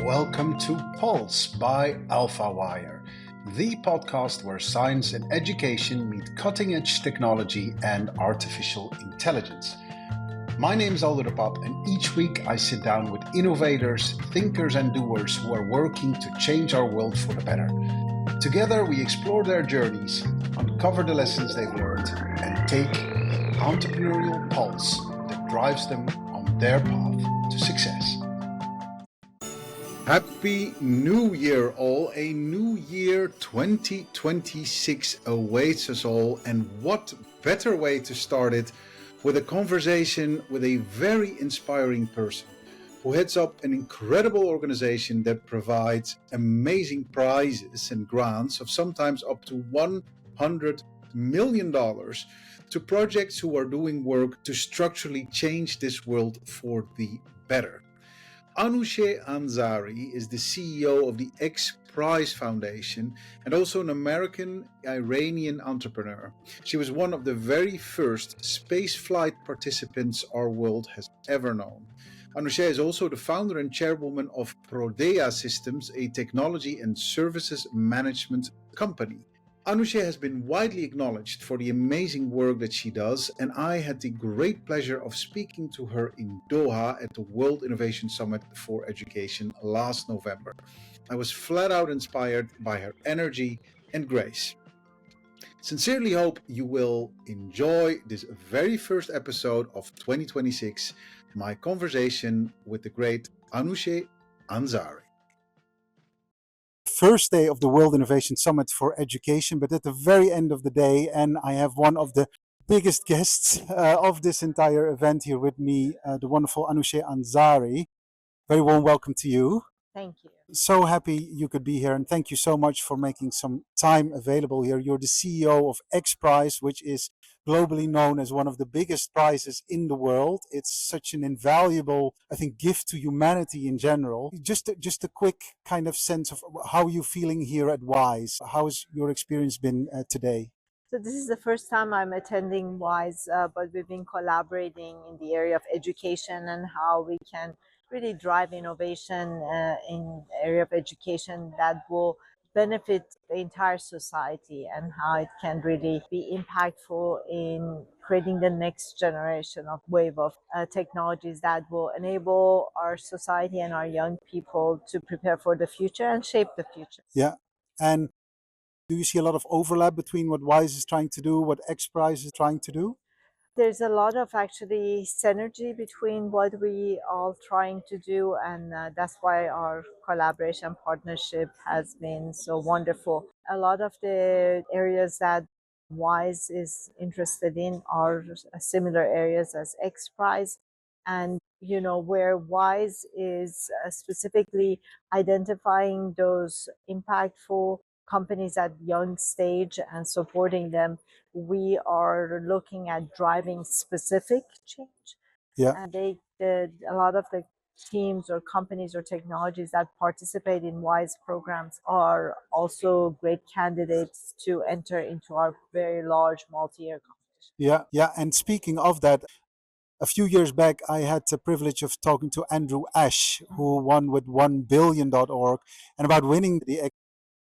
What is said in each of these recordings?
welcome to Pulse by AlphaWire, the podcast where science and education meet cutting-edge technology and artificial intelligence. My name is Aldo de Pape, and each week I sit down with innovators, thinkers and doers who are working to change our world for the better. Together we explore their journeys, uncover the lessons they've learned, and take the entrepreneurial pulse that drives them on their path to success. Happy New Year all! A new year 2026 awaits us all, and what better way to start it with a conversation with a very inspiring person who heads up an incredible organization that provides amazing prizes and grants of sometimes up to $100 million to projects who are doing work to structurally change this world for the better. Anousheh Ansari is the CEO of the XPrize Foundation and also an American-Iranian entrepreneur. She was one of the very first spaceflight participants our world has ever known. Anousheh is also the founder and chairwoman of Prodea Systems, a technology and services management company. Anousheh has been widely acknowledged for the amazing work that she does, and I had the great pleasure of speaking to her in Doha at the World Innovation Summit for Education last November. I was flat out inspired by her energy and grace. Sincerely hope you will enjoy this very first episode of 2026, my conversation with the great Anousheh Ansari. First day of the World Innovation Summit for Education, but at the very end of the day, and I have one of the biggest guests of this entire event here with me, the wonderful Anousheh Ansari. Very warm welcome to you. Thank you. So happy you could be here, and thank you so much for making some time available here. You're the CEO of XPrize, which is globally known as one of the biggest prizes in the world. It's such an invaluable, I think, gift to humanity in general. Just a quick kind of sense of how you're feeling here at WISE. How has your experience been today? So this is the first time I'm attending WISE, but we've been collaborating in the area of education and how we can really drive innovation in the area of education that will benefit the entire society, and how it can really be impactful in creating the next generation of wave of technologies that will enable our society and our young people to prepare for the future and shape the future. Yeah. And do you see a lot of overlap between what WISE is trying to do, what XPrize is trying to do? There's a lot of actually synergy between what we all trying to do, and that's why our collaboration partnership has been so wonderful. A lot of the areas that WISE is interested in are similar areas as XPRIZE, and where WISE is specifically identifying those impactful companies at young stage and supporting them. We are looking at driving specific change. Yeah. And a lot of the teams or companies or technologies that participate in WISE programs are also great candidates to enter into our very large multi-year competition. Yeah. And speaking of that, a few years back, I had the privilege of talking to Andrew Ash, who won with 1billion.org, and about winning the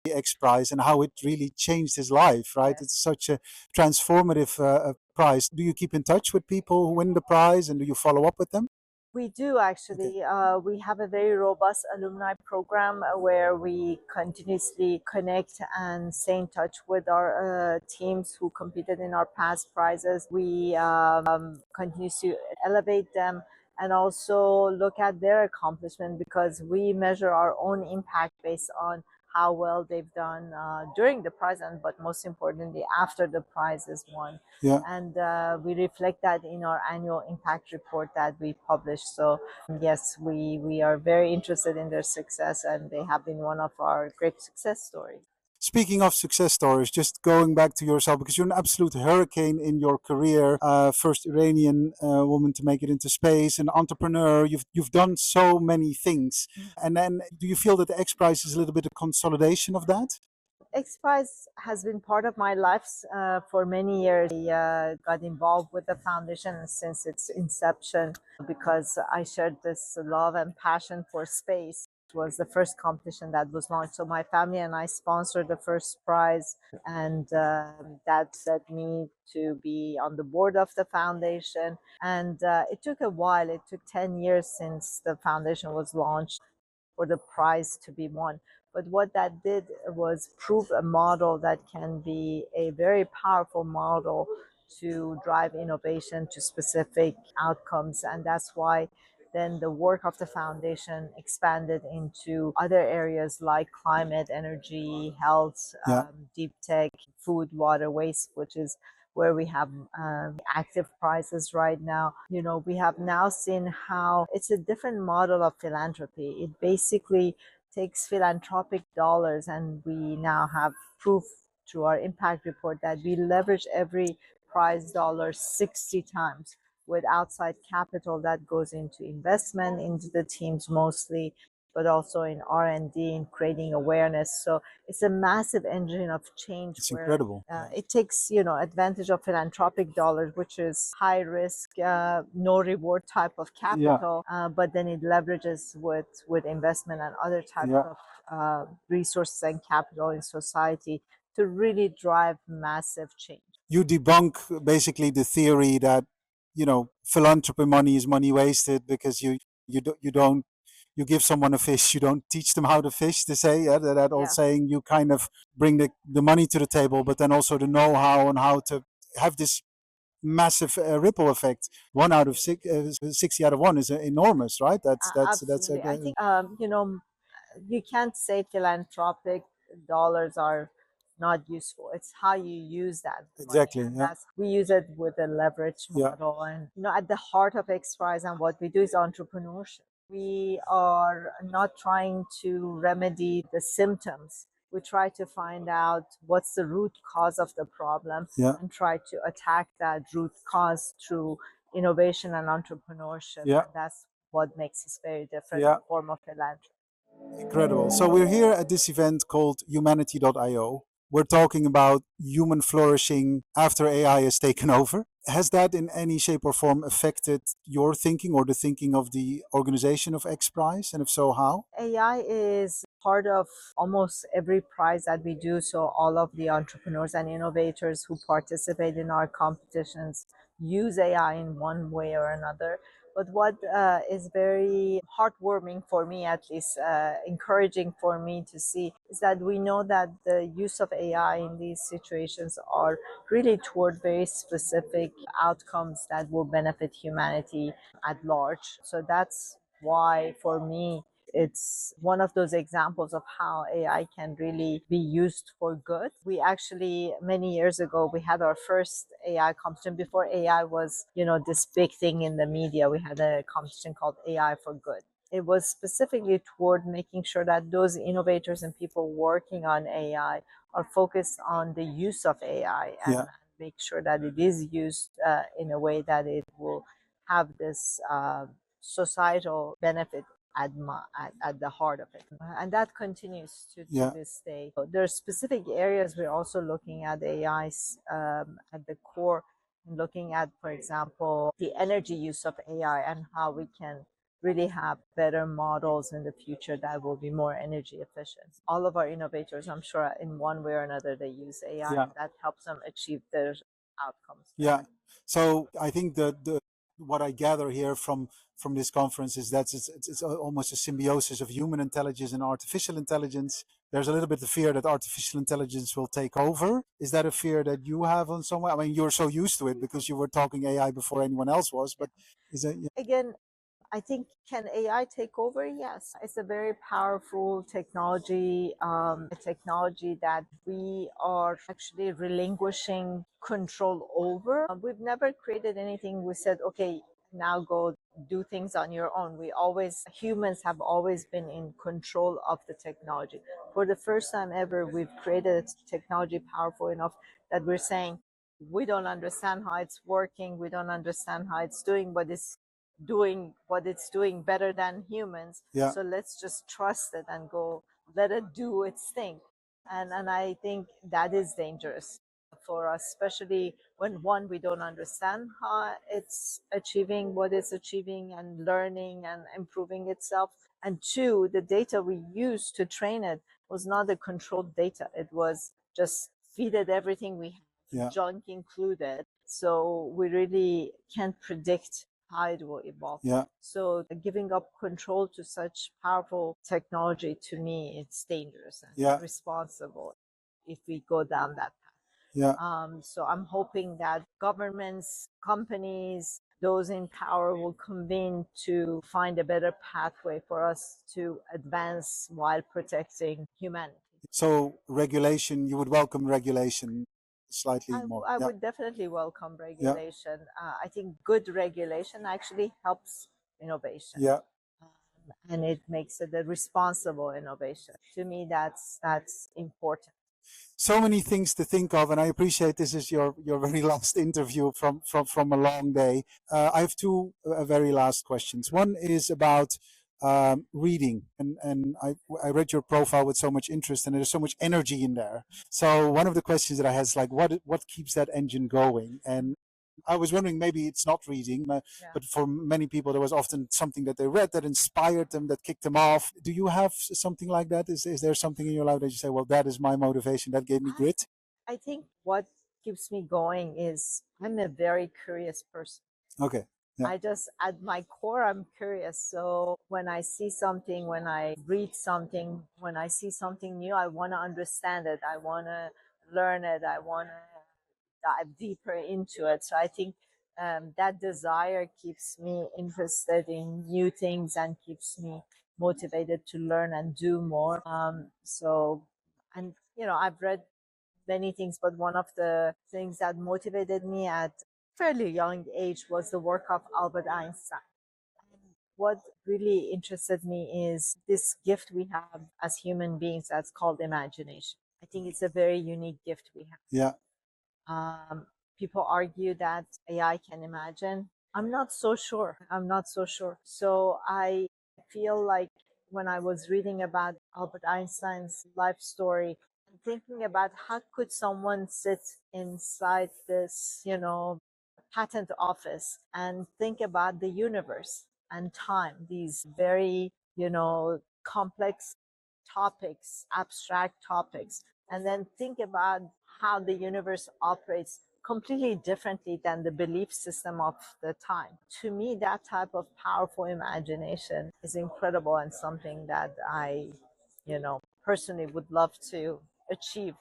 XPrize and how it really changed his life, right? Yes. It's such a transformative prize. Do you keep in touch with people who win the prize, and do you follow up with them? We do actually. We have a very robust alumni program where we continuously connect and stay in touch with our teams who competed in our past prizes. We continue to elevate them and also look at their accomplishment, because we measure our own impact based on how well they've done during the prize, but most importantly after the prize is won. Yeah. And we reflect that in our annual impact report that we publish. So yes, we are very interested in their success, and they have been one of our great success stories. Speaking of success stories, just going back to yourself, because you're an absolute hurricane in your career, first Iranian woman to make it into space, an entrepreneur, you've done so many things. And then do you feel that the XPrize is a little bit of consolidation of that? XPrize has been part of my life for many years. I got involved with the foundation since its inception because I shared this love and passion for space. It was the first competition that was launched. So my family and I sponsored the first prize, and that led me to be on the board of the foundation. And it took a while. It took 10 years since the foundation was launched for the prize to be won. But what that did was prove a model that can be a very powerful model to drive innovation to specific outcomes. And that's why then the work of the foundation expanded into other areas like climate, energy, health, deep tech, food, water, waste, which is where we have active prizes right now. You know, we have now seen how it's a different model of philanthropy. It basically takes philanthropic dollars, and we now have proof through our impact report that we leverage every prize dollar 60 times with outside capital that goes into investment into the teams mostly, but also in R&D, in creating awareness. So it's a massive engine of change. It's incredible. It takes, you know, advantage of philanthropic dollars, which is high risk, no reward type of capital, but then it leverages with investment and other types of resources and capital in society to really drive massive change. You debunk basically the theory that, you know, philanthropy money is money wasted because you don't you give someone a fish, you don't teach them how to fish, to say, that old saying. You kind of bring the money to the table, but then also the know-how on how to have this massive ripple effect. 60 out of 1 is enormous, right? Absolutely. I think you know, you can't say philanthropic dollars are not useful. It's how you use that money. Exactly. And that's, we use it with a leverage model. And you know, at the heart of XPRIZE and what we do is entrepreneurship. We are not trying to remedy the symptoms. We try to find out what's the root cause of the problem and try to attack that root cause through innovation and entrepreneurship. And that's what makes us very different form of philanthropy. Incredible. So we're here at this event called humanity.io. We're talking about human flourishing after AI has taken over. Has that in any shape or form affected your thinking or the thinking of the organization of XPrize? And if so, how? AI is part of almost every prize that we do. So all of the entrepreneurs and innovators who participate in our competitions use AI in one way or another. But what is very heartwarming for me, at least encouraging for me to see, is that we know that the use of AI in these situations are really toward very specific outcomes that will benefit humanity at large. So that's why, for me, it's one of those examples of how AI can really be used for good. We actually, many years ago, we had our first AI competition. Before AI was, you know, this big thing in the media, we had a competition called AI for Good. It was specifically toward making sure that those innovators and people working on AI are focused on the use of AI and make sure that it is used in a way that it will have this societal benefit at the heart of it. And that continues to this day. So there are specific areas we're also looking at AIs at the core, and looking at, for example, the energy use of AI and how we can really have better models in the future that will be more energy efficient. All of our innovators, I'm sure, in one way or another, they use AI and that helps them achieve their outcomes. So I think the what I gather here from this conference is that it's almost a symbiosis of human intelligence and artificial intelligence. There's a little bit of fear that artificial intelligence will take over. Is that a fear that you have on some way? I mean, you're so used to it because you were talking AI before anyone else was, but is it? Again, I think, can AI take over? Yes. It's a very powerful technology, a technology that we are actually relinquishing control over. We've never created anything. We said, okay, now go do things on your own. Humans have always been in control of the technology. For the first time ever, we've created technology powerful enough that we're saying, we don't understand how it's working. We don't understand how it's doing, but it's doing what it's doing better than humans. So let's just trust it and go let it do its thing. And I think that is dangerous for us, especially when one, we don't understand how it's achieving what it's achieving and learning and improving itself, and two, the data we used to train it was not the controlled data. It was just feed it everything we have, junk included. So we really can't predict how it will evolve. So giving up control to such powerful technology, to me, it's dangerous and irresponsible if we go down that path. So I'm hoping that governments, companies, those in power will convene to find a better pathway for us to advance while protecting humanity. So regulation, you would welcome regulation slightly more? I would definitely welcome regulation. I think good regulation actually helps innovation. And it makes it a responsible innovation. To me, that's important. So many things to think of, and I appreciate this is your very last interview from a long day. I have two very last questions. One is about reading, and I read your profile with so much interest, and there's so much energy in there. So one of the questions that I had is like, what keeps that engine going? And I was wondering, maybe it's not reading, but for many people, there was often something that they read that inspired them, that kicked them off. Do you have something like that? Is there something in your life that you say, well, that is my motivation, that gave me grit? I think what keeps me going is I'm a very curious person. Okay. I just, at my core, I'm curious. So when I see something, when I read something, when I see something new, I want to understand it. I want to learn it. I want to dive deeper into it. So I think that desire keeps me interested in new things and keeps me motivated to learn and do more. And I've read many things, but one of the things that motivated me at fairly young age was the work of Albert Einstein. What really interested me is this gift we have as human beings that's called imagination. I think it's a very unique gift we have. People argue that AI can imagine. I'm not so sure. So I feel like when I was reading about Albert Einstein's life story, and thinking about how could someone sit inside this, patent office and think about the universe and time, these very, complex topics, abstract topics, and then think about how the universe operates completely differently than the belief system of the time. To me, that type of powerful imagination is incredible and something that I, personally would love to achieve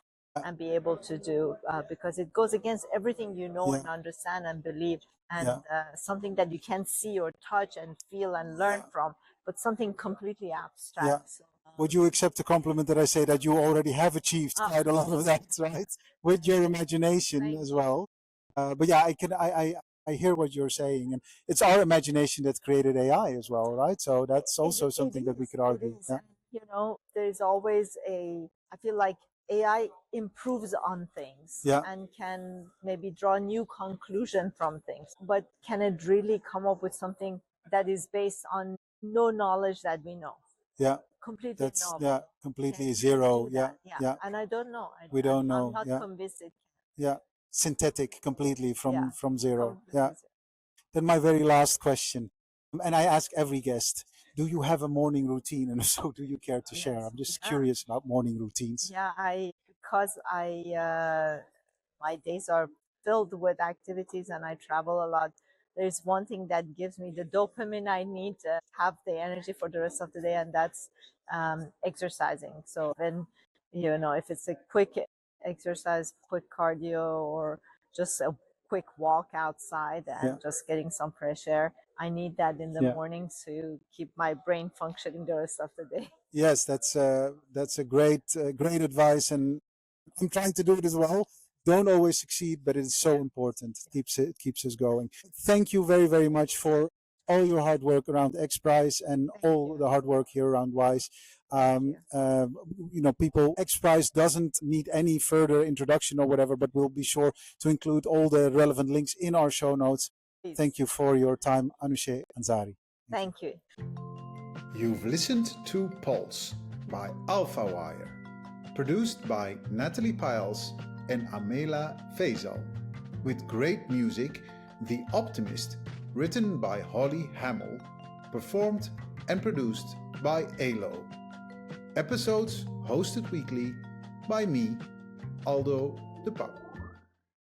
and be able to do, because it goes against everything you know and understand and believe, and something that you can see or touch and feel and learn from, but something completely abstract. So, would you accept the compliment that I say that you already have achieved quite a lot of that, right? With your imagination as well. But yeah, I hear what you're saying, and it's our imagination that created AI as well, right? So that's also something that we could argue. There's always I feel like AI improves on things and can maybe draw a new conclusion from things, but can it really come up with something that is based on no knowledge that we know? Completely novel. Completely zero. And I don't know. We don't know. I'm not convinced it can. Synthetic completely from zero. Then my very last question, and I ask every guest, do you have a morning routine? And if so, do you care to share? I'm just curious about morning routines. Because my days are filled with activities and I travel a lot. There's one thing that gives me the dopamine I need to have the energy for the rest of the day, and that's exercising. So when, if it's a quick exercise, quick cardio, or just a quick walk outside and just getting some fresh air, I need that in the mornings to keep my brain functioning the rest of the day. Yes, that's a great advice, and I'm trying to do it as well. Don't always succeed, but it's so important. It keeps us going. Thank you very, very much for all your hard work around XPrize and all the hard work here around WISE. People, XPrize doesn't need any further introduction or whatever, but we'll be sure to include all the relevant links in our show notes. Please. Thank you for your time, Anousheh Ansari. Thank you. You've listened to Pulse by AlphaWire. Produced by Natalie Piles and Amela Faisal. With great music, The Optimist, written by Holly Hamill, performed and produced by ALO. Episodes hosted weekly by me, Aldo de Pape.